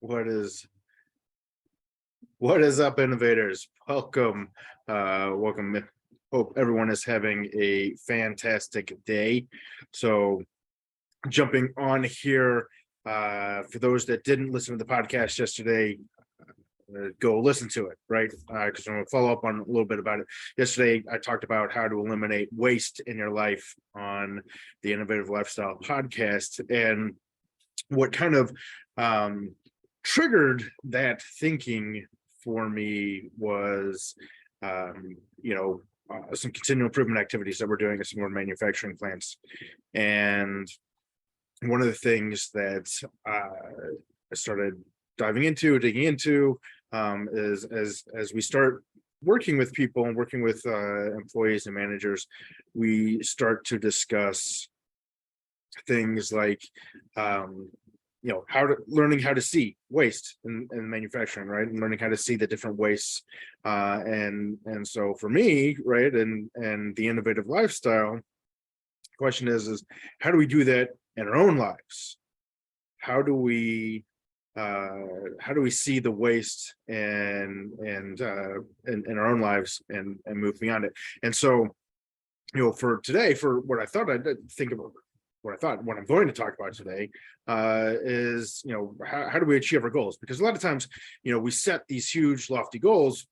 What is up, innovators? Welcome. Welcome. Hope everyone is having a fantastic day. So jumping on here, for those that didn't listen to the podcast yesterday, go listen to it, right? Because I'm going to follow up on a little bit about it. Yesterday, I talked about how to eliminate waste in your life on the Innovative Lifestyle podcast, and what kind of triggered that thinking for me was, some continual improvement activities that we're doing at some of our manufacturing plants. And one of the things that I started digging into, is as we start working with people and working with employees and managers, we start to discuss things like learning how to see waste in manufacturing, right? And learning how to see the different wastes, and so for me, right, and the innovative lifestyle question is how do we do that in our own lives? How do we see the waste and in our own lives and move beyond it? And so, for today, for what I thought I'd think about, what I'm going to talk about today, is, how do we achieve our goals? Because a lot of times, we set these huge lofty goals,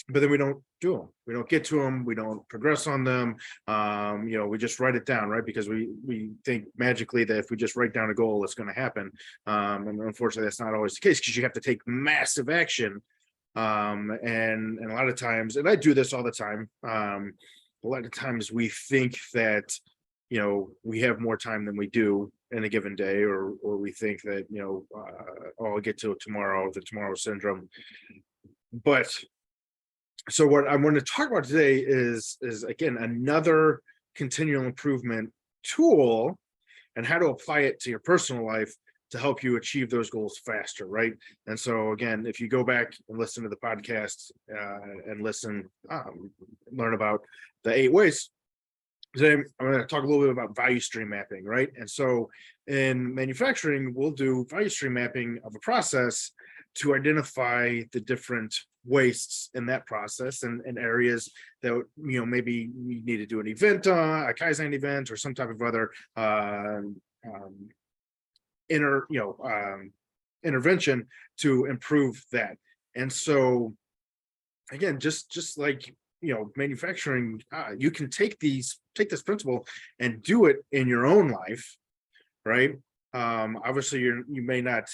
but then we don't do them. We don't get to them. We don't progress on them. We just write it down, right? Because we think magically that if we just write down a goal, it's going to happen. And unfortunately, that's not always the case, because you have to take massive action. And a lot of times, and I do this all the time, a lot of times we think that, we have more time than we do in a given day, or we think that, I'll get to it tomorrow, the tomorrow syndrome. But so what I want to talk about today is again, another continual improvement tool, and how to apply it to your personal life to help you achieve those goals faster, right? And so again, if you go back and listen to the podcast, and learn about the 8 ways, today I'm going to talk a little bit about value stream mapping, right? And so in manufacturing, we'll do value stream mapping of a process to identify the different wastes in that process, and areas that, maybe we need to do an event, a Kaizen event, or some type of other intervention to improve that. And so again, just like, manufacturing, you can take this principle and do it in your own life, right? Obviously you may not,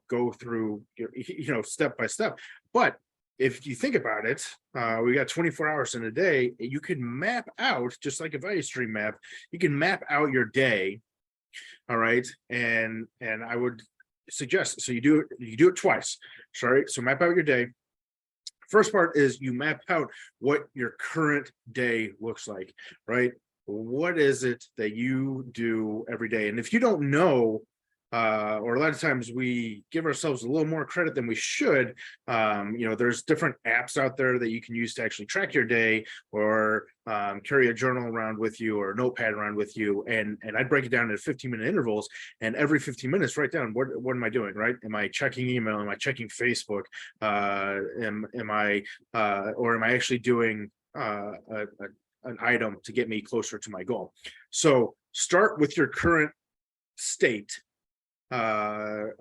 go through, step by step, but if you think about it, we got 24 hours in a day. You can map out, just like a value stream map, you can map out your day. All right. And I would suggest, so you do it twice. Sorry. So map out your day. First part is you map out what your current day looks like, right? What is it that you do every day? And if you don't know, or a lot of times we give ourselves a little more credit than we should, there's different apps out there that you can use to actually track your day, or carry a journal around with you, or a notepad around with you. And I'd break it down into 15-minute intervals, and every 15 minutes write down, what am I doing, right? Am I checking email? Am I checking Facebook? Am I actually doing an item to get me closer to my goal? So start with your current state. So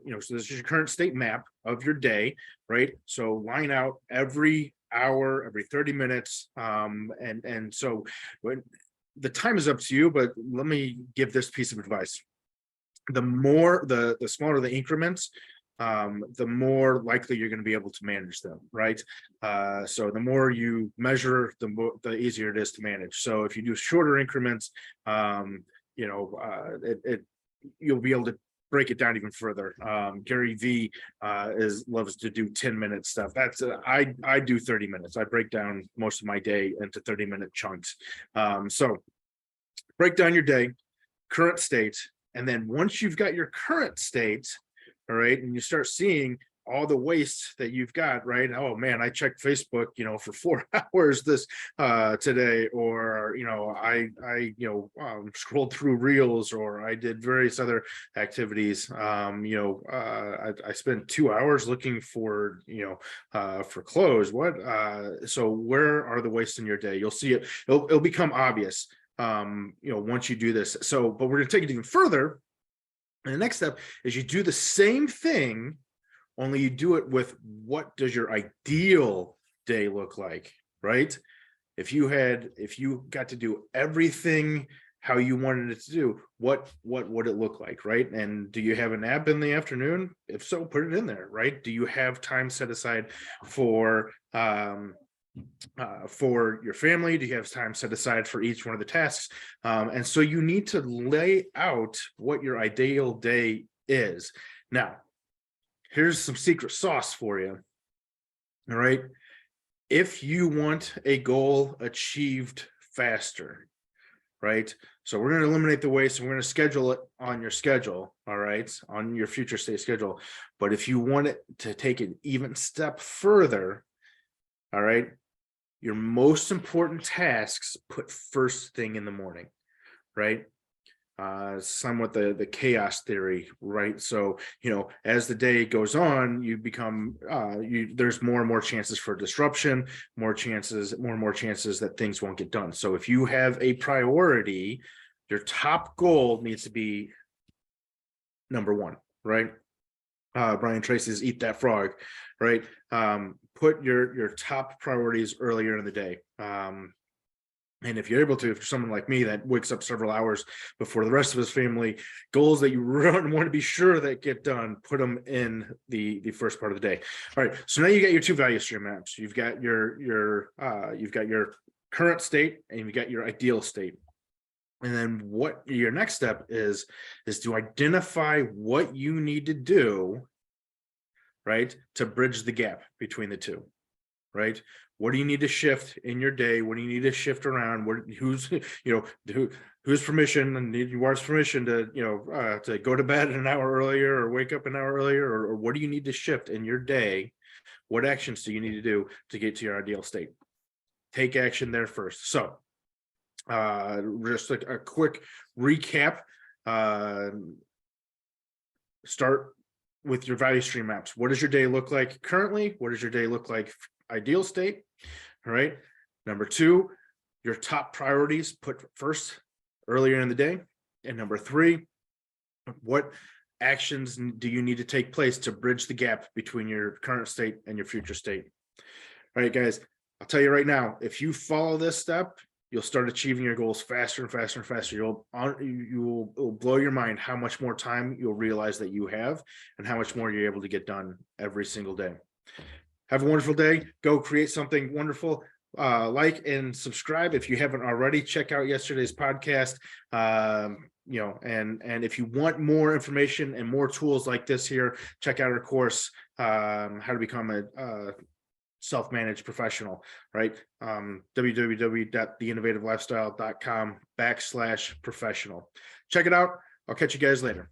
this is your current state map of your day, right? So line out every hour, every 30 minutes. And so when the time is up to you, but let me give this piece of advice. The smaller the increments, the more likely you're going to be able to manage them, right? So the more you measure, the easier it is to manage. So if you do shorter increments, you'll be able to break it down even further. Gary V loves to do 10-minute stuff. That's I do 30 minutes. I break down most of my day into 30-minute chunks. So break down your day, current state, and then once you've got your current state, all right, and you start seeing all the waste that you've got, right? Oh man, I checked Facebook, for 4 hours this today, or I scrolled through reels, or I did various other activities. I spent 2 hours looking for clothes. So where are the wastes in your day? You'll see it. It'll become obvious once you do this. So, but we're going to take it even further. And the next step is you do the same thing, only you do it with, what does your ideal day look like, right? If you got to do everything how you wanted it to do, what would it look like, right? And do you have a nap in the afternoon? If so, put it in there, right? Do you have time set aside for your family? Do you have time set aside for each one of the tasks? And so you need to lay out what your ideal day is. Now, here's some secret sauce for you. All right. If you want a goal achieved faster, right? So we're going to eliminate the waste, and we're going to schedule it on your schedule. All right. On your future state schedule. But if you want it to take an even step further, all right, your most important tasks put first thing in the morning, right? Somewhat the chaos theory, right? So, as the day goes on, you become, there's more and more chances for disruption, more and more chances that things won't get done. So if you have a priority, your top goal needs to be number one, right? Brian Tracy's Eat That Frog, right? Put your top priorities earlier in the day. And if you're able to, if you're someone like me that wakes up several hours before the rest of his family, goals that you want to be sure that get done, put them in the first part of the day. All right. So now you got your two value stream maps. You've got your current state, and you've got your ideal state. And then what your next step is to identify what you need to do, right, to bridge the gap between the two, right? What do you need to shift in your day? What do you need to shift around? Who's permission, and yours permission to go to bed an hour earlier, or wake up an hour earlier, or what do you need to shift in your day? What actions do you need to do to get to your ideal state? Take action there first. So just a quick recap. Start with your value stream maps. What does your day look like currently? What does your day look like ideal state? All right. Number two, your top priorities put first earlier in the day. And number three, what actions do you need to take place to bridge the gap between your current state and your future state? All right, guys, I'll tell you right now, if you follow this step, you'll start achieving your goals faster and faster and faster. It'll blow your mind how much more time you'll realize that you have, and how much more you're able to get done every single day. Have a wonderful day. Go create something wonderful. Like and subscribe if you haven't already. Check out yesterday's podcast. And if you want more information and more tools like this here, check out our course, how to become a self-managed professional, right? www.theinnovativlifestyle.com/professional. Check it out. I'll catch you guys later.